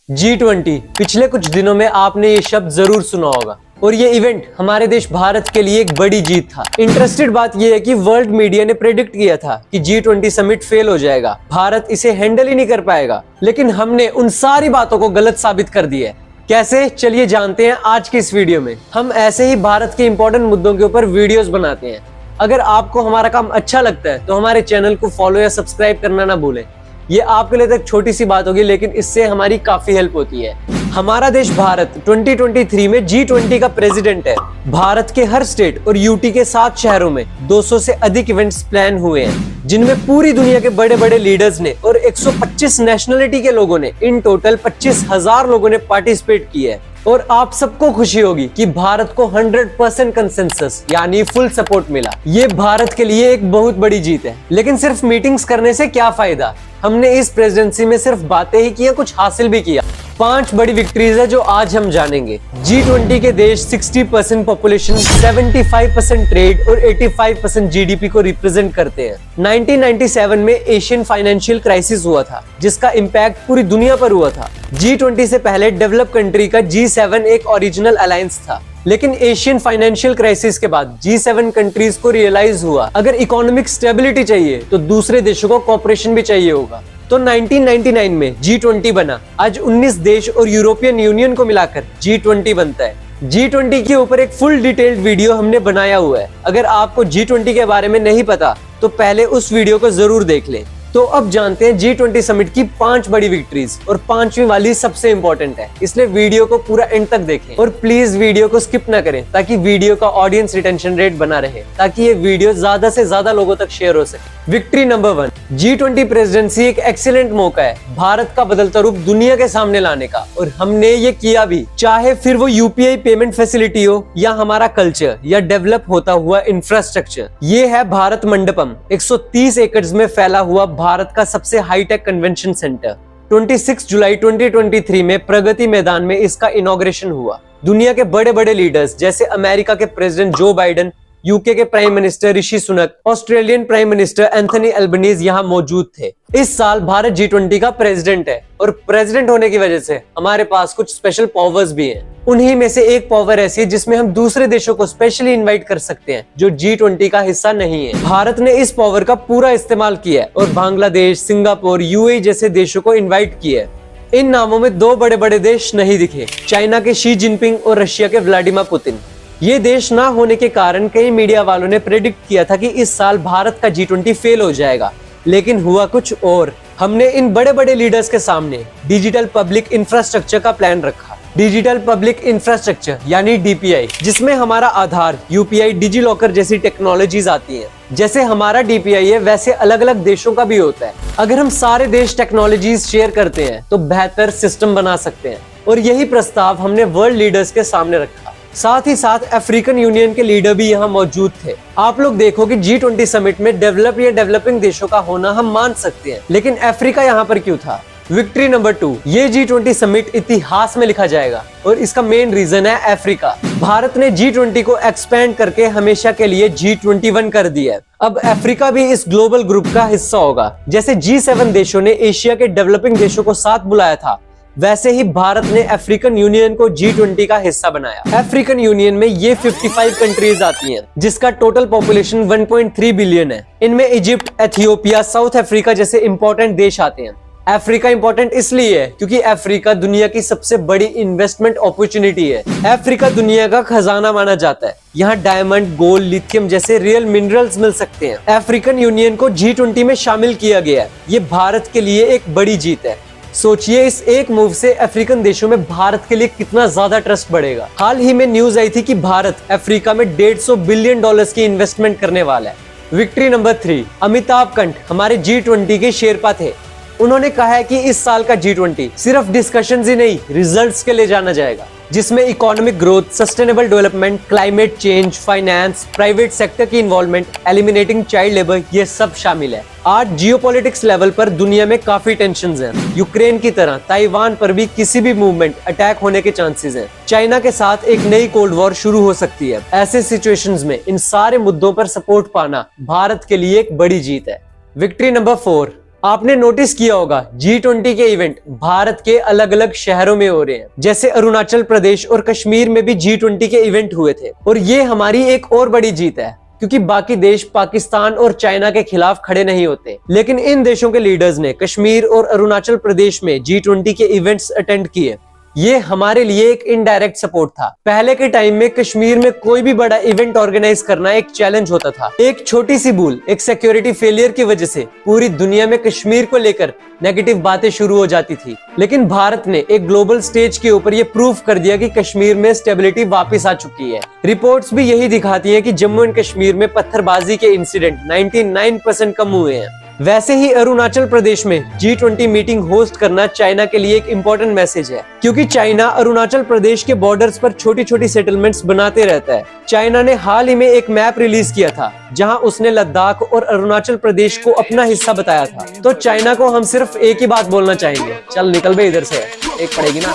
G20 पिछले कुछ दिनों में आपने ये शब्द जरूर सुना होगा और ये इवेंट हमारे देश भारत के लिए एक बड़ी जीत था। इंटरेस्टेड बात यह है कि वर्ल्ड मीडिया ने प्रेडिक्ट किया था कि G20 समिट फेल हो जाएगा, भारत इसे हैंडल ही नहीं कर पाएगा, लेकिन हमने उन सारी बातों को गलत साबित कर दिया है। कैसे, चलिए जानते हैं आज की इस वीडियो में। हम ऐसे ही भारत के इंपॉर्टेंट मुद्दों के ऊपर वीडियोस बनाते हैं। अगर आपको हमारा काम अच्छा लगता है तो हमारे चैनल को फॉलो या सब्सक्राइब करना ना भूलें। ये आपके लिए तो एक छोटी सी बात होगी, लेकिन इससे हमारी काफी हेल्प होती है। हमारा देश भारत 2023 में G20 का प्रेसिडेंट है। भारत के हर स्टेट और यूटी के 7 शहरों में 200 से अधिक इवेंट्स प्लान हुए हैं, जिनमें पूरी दुनिया के बड़े बड़े लीडर्स ने और 125 नेशनलिटी के लोगों ने, इन टोटल 25,000 लोगों ने पार्टिसिपेट किया है। और आप सबको खुशी होगी कि भारत को 100% कंसेंसस यानी फुल सपोर्ट मिला। ये भारत के लिए एक बहुत बड़ी जीत है। लेकिन सिर्फ मीटिंग्स करने से क्या फायदा? हमने इस प्रेसिडेंसी में सिर्फ बातें ही की, कुछ हासिल भी किया। 5 बड़ी विक्ट्रीज है जो आज हम जानेंगे। G20 के देश 60% पॉपुलेशन, 75% ट्रेड और 85% जीडीपी को रिप्रेजेंट करते हैं। 1997 में एशियन फाइनेंशियल क्राइसिस हुआ था, जिसका इम्पैक्ट पूरी दुनिया पर हुआ था। G20 से पहले डेवलप कंट्री का G7 एक ओरिजिनल अलायंस था, लेकिन एशियन फाइनेंशियल क्राइसिस के बाद G7 कंट्रीज को रियलाइज हुआ अगर इकोनॉमिक स्टेबिलिटी चाहिए तो दूसरे देशों को कोऑपरेशन भी चाहिए होगा। तो 1999 में G20 बना। आज 19 देश और यूरोपियन यूनियन को मिलाकर G20 बनता है। G20 के ऊपर एक फुल डिटेल्ड वीडियो हमने बनाया हुआ है। अगर आपको G20 के बारे में नहीं पता तो पहले उस वीडियो को जरूर देख लें। तो अब जानते हैं G20 समिट की 5 बड़ी विक्ट्रीज, और 5वीं वाली सबसे इंपॉर्टेंट है, इसलिए वीडियो को पूरा एंड तक देखें और प्लीज वीडियो को स्किप ना करें, ताकि वीडियो का ऑडियंस रिटेंशन रेट बना रहे, ताकि ये वीडियो ज्यादा से ज्यादा लोगों तक शेयर हो सके। विक्ट्री नंबर 1, G20 प्रेसिडेंसी एक एक्सीलेंट मौका है भारत का बदलता रूप दुनिया के सामने लाने का, और हमने ये किया भी। चाहे फिर वो यूपीआई पेमेंट फैसिलिटी हो या हमारा कल्चर या डेवलप होता हुआ इंफ्रास्ट्रक्चर। ये है भारत मंडपम, 130 एकड़ में फैला हुआ भारत का सबसे हाईटेक कन्वेंशन सेंटर। 26 जुलाई 2023 में प्रगति मैदान में इसका इनॉग्रेशन हुआ। दुनिया के बड़े बड़े लीडर्स जैसे अमेरिका के प्रेसिडेंट जो बाइडेन, यूके के prime minister Rishi Sunak, Australian prime minister Anthony Albanese यहाँ मौजूद थे। इस साल भारत G20 का प्रेसिडेंट है, और प्रेसिडेंट होने की वजह से हमारे पास कुछ स्पेशल पावर्स भी हैं। उन्हीं में से एक पावर ऐसी है जिसमें हम दूसरे देशों को स्पेशली इनवाइट कर सकते हैं जो G20 का हिस्सा नहीं है। भारत ने इस पावर का पूरा इस्तेमाल किया है और बांग्लादेश, सिंगापुर, यूएई जैसे देशों को इन्वाइट किया है। इन नामों में 2 बड़े बड़े देश नहीं दिखे, चाइना के शी जिनपिंग और रशिया के व्लादिमीर पुतिन। ये देश ना होने के कारण कई मीडिया वालों ने प्रेडिक्ट किया था कि इस साल भारत का G20 फेल हो जाएगा, लेकिन हुआ कुछ और। हमने इन बड़े बड़े लीडर्स के सामने डिजिटल पब्लिक इंफ्रास्ट्रक्चर का प्लान रखा। डिजिटल पब्लिक इंफ्रास्ट्रक्चर यानी DPI, जिसमें हमारा आधार, UPI, डिजी लॉकर जैसी टेक्नोलॉजीज आती हैं। जैसे हमारा DPI है, वैसे अलग अलग देशों का भी होता है। अगर हम सारे देश टेक्नोलॉजीज शेयर करते हैं तो बेहतर सिस्टम बना सकते हैं, और यही प्रस्ताव हमने वर्ल्ड लीडर्स के सामने रखा। साथ ही साथ अफ्रीकन यूनियन के लीडर भी यहाँ मौजूद थे। आप लोग देखो कि G20 समिट में डेवलप या डेवलपिंग देशों का होना हम मान सकते हैं, लेकिन अफ्रीका यहाँ पर क्यों था? विक्ट्री नंबर 2, ये G20 समिट इतिहास में लिखा जाएगा, और इसका मेन रीजन है अफ्रीका। भारत ने G20 को एक्सपेंड करके हमेशा के लिए G21 कर दिया है। अब अफ्रीका भी इस ग्लोबल ग्रुप का हिस्सा होगा। जैसे G7 देशों ने एशिया के डेवलपिंग देशों को साथ बुलाया था, वैसे ही भारत ने अफ्रीकन यूनियन को G20 का हिस्सा बनाया। अफ्रीकन यूनियन में ये 55 कंट्रीज आती हैं, जिसका टोटल पॉपुलेशन 1.3 बिलियन है। इनमें इजिप्ट, एथियोपिया, साउथ अफ्रीका जैसे इंपॉर्टेंट देश आते हैं। अफ्रीका इंपॉर्टेंट इसलिए है क्योंकि अफ्रीका दुनिया की सबसे बड़ी इन्वेस्टमेंट अपॉर्चुनिटी है। अफ्रीका दुनिया का खजाना माना जाता है। यहाँ डायमंड, गोल्ड, लिथियम जैसे रियल मिनरल्स मिल सकते हैं। अफ्रीकन यूनियन को G20 में शामिल किया गया है। ये भारत के लिए एक बड़ी जीत है। सोचिए, इस एक मूव से अफ्रीकन देशों में भारत के लिए कितना ज्यादा ट्रस्ट बढ़ेगा। हाल ही में न्यूज आई थी कि भारत अफ्रीका में $150 बिलियन की इन्वेस्टमेंट करने वाला है। विक्ट्री नंबर 3, अमिताभ कंठ हमारे G20 के शेरपा थे। उन्होंने कहा है कि इस साल का G20 सिर्फ डिस्कशंस ही नहीं, रिजल्ट्स के लिए जाना जाएगा, जिसमें economic growth, sustainable development, climate change, finance, private sector की इन्वॉल्वमेंट, एलिमिनेटिंग चाइल्ड लेबर, ये सब शामिल है। आज जियोपॉलिटिक्स लेवल पर दुनिया में काफी टेंशंस हैं। यूक्रेन की तरह ताइवान पर भी किसी भी मूवमेंट, अटैक होने के चांसेस हैं। चाइना के साथ एक नई कोल्ड वॉर शुरू हो सकती है। ऐसे सिचुएशंस में इन सारे मुद्दों पर सपोर्ट पाना भारत के लिए एक बड़ी जीत है। विक्ट्री नंबर 4, आपने नोटिस किया होगा G20 के इवेंट भारत के अलग अलग शहरों में हो रहे हैं, जैसे अरुणाचल प्रदेश और कश्मीर में भी G20 के इवेंट हुए थे। और ये हमारी एक और बड़ी जीत है, क्योंकि बाकी देश पाकिस्तान और चाइना के खिलाफ खड़े नहीं होते, लेकिन इन देशों के लीडर्स ने कश्मीर और अरुणाचल प्रदेश में G20 के इवेंट्स अटेंड किए। ये हमारे लिए एक इनडायरेक्ट सपोर्ट था। पहले के टाइम में कश्मीर में कोई भी बड़ा इवेंट ऑर्गेनाइज करना एक चैलेंज होता था। एक छोटी सी भूल, एक सिक्योरिटी फेलियर की वजह से पूरी दुनिया में कश्मीर को लेकर नेगेटिव बातें शुरू हो जाती थी। लेकिन भारत ने एक ग्लोबल स्टेज के ऊपर ये प्रूफ कर दिया कि कश्मीर में स्टेबिलिटी वापस आ चुकी है। रिपोर्ट्स भी यही दिखाती है कि जम्मू एंड कश्मीर में पत्थरबाजी के इंसिडेंट 99% कम हुए हैं। वैसे ही अरुणाचल प्रदेश में G20 मीटिंग होस्ट करना चाइना के लिए एक इम्पोर्टेंट मैसेज है, क्योंकि चाइना अरुणाचल प्रदेश के बॉर्डर्स पर छोटी छोटी सेटलमेंट्स बनाते रहता है। चाइना ने हाल ही में एक मैप रिलीज किया था, जहां उसने लद्दाख और अरुणाचल प्रदेश को अपना हिस्सा बताया था। तो चाइना को हम सिर्फ एक ही बात बोलना चाहेंगे, चल निकल बे इधर से, एक पड़ेगी ना।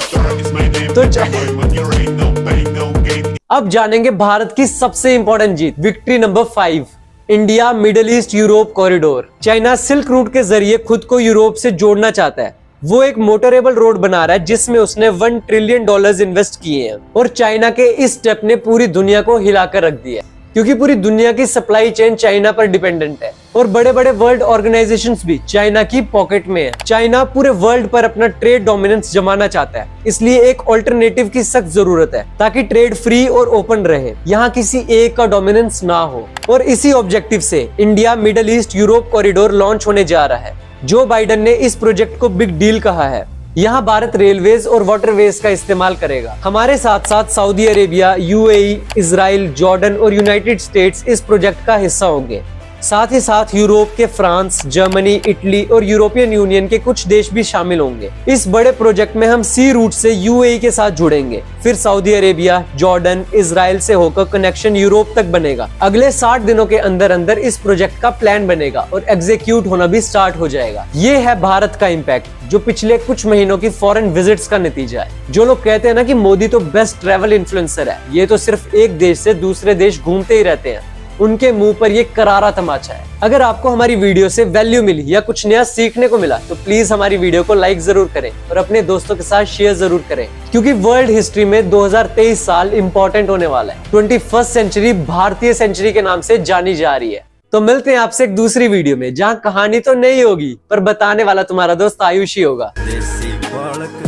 तो अब जानेंगे भारत की सबसे इंपॉर्टेंट जीत, victory number 5, India Middle East Europe corridor. China silk route के जरिए खुद को यूरोप से जोड़ना चाहता है। वो एक मोटरेबल रोड बना रहा है जिसमें उसने $1 ट्रिलियन इन्वेस्ट किए हैं। और चाइना के इस स्टेप ने पूरी दुनिया को हिलाकर रख दिया, क्योंकि पूरी दुनिया की सप्लाई चेन चाइना पर डिपेंडेंट है और बड़े बड़े वर्ल्ड ऑर्गेनाइजेशंस भी चाइना की पॉकेट में है। चाइना पूरे वर्ल्ड पर अपना ट्रेड डोमिनेंस जमाना चाहता है, इसलिए एक ऑल्टरनेटिव की सख्त जरूरत है ताकि ट्रेड फ्री और ओपन रहे, यहाँ किसी एक का डोमिनेंस ना हो। और इसी ऑब्जेक्टिव से India Middle East Europe corridor launch होने जा रहा है। जो बाइडेन ने इस प्रोजेक्ट को बिग डील कहा है। यहाँ भारत रेलवेज और वाटरवेज का इस्तेमाल करेगा। हमारे साथ साथ Saudi Arabia, UAE, Israel, Jordan और यूनाइटेड स्टेट्स इस प्रोजेक्ट का हिस्सा होंगे। साथ ही साथ यूरोप के फ्रांस, जर्मनी, इटली और यूरोपियन यूनियन के कुछ देश भी शामिल होंगे। इस बड़े प्रोजेक्ट में हम सी रूट से यूएई के साथ जुड़ेंगे, फिर सऊदी अरेबिया, जॉर्डन, इजराइल से होकर कनेक्शन यूरोप तक बनेगा। अगले 60 दिनों के अंदर अंदर इस प्रोजेक्ट का प्लान बनेगा और एग्जीक्यूट होना भी स्टार्ट हो जाएगा। ये है भारत का इम्पैक्ट, जो पिछले कुछ महीनों की फॉरेन विजिट्स का नतीजा है। जो लोग कहते हैं ना कि मोदी तो बेस्ट ट्रैवल इन्फ्लुएंसर है, ये तो सिर्फ एक देश से दूसरे देश घूमते ही रहते हैं, उनके मुंह पर ये करारा तमाचा है। अगर आपको हमारी वीडियो से वैल्यू मिली या कुछ नया सीखने को मिला तो प्लीज हमारी वीडियो को लाइक जरूर करें और अपने दोस्तों के साथ शेयर जरूर करें, क्योंकि वर्ल्ड हिस्ट्री में 2023 साल इंपॉर्टेंट होने वाला है। 21st सेंचुरी भारतीय सेंचुरी के नाम से जानी जा रही है। तो मिलते हैं आपसे एक दूसरी वीडियो में, जहाँ कहानी तो नहीं होगी पर बताने वाला तुम्हारा दोस्त आयुष ही होगा। देसी बालक,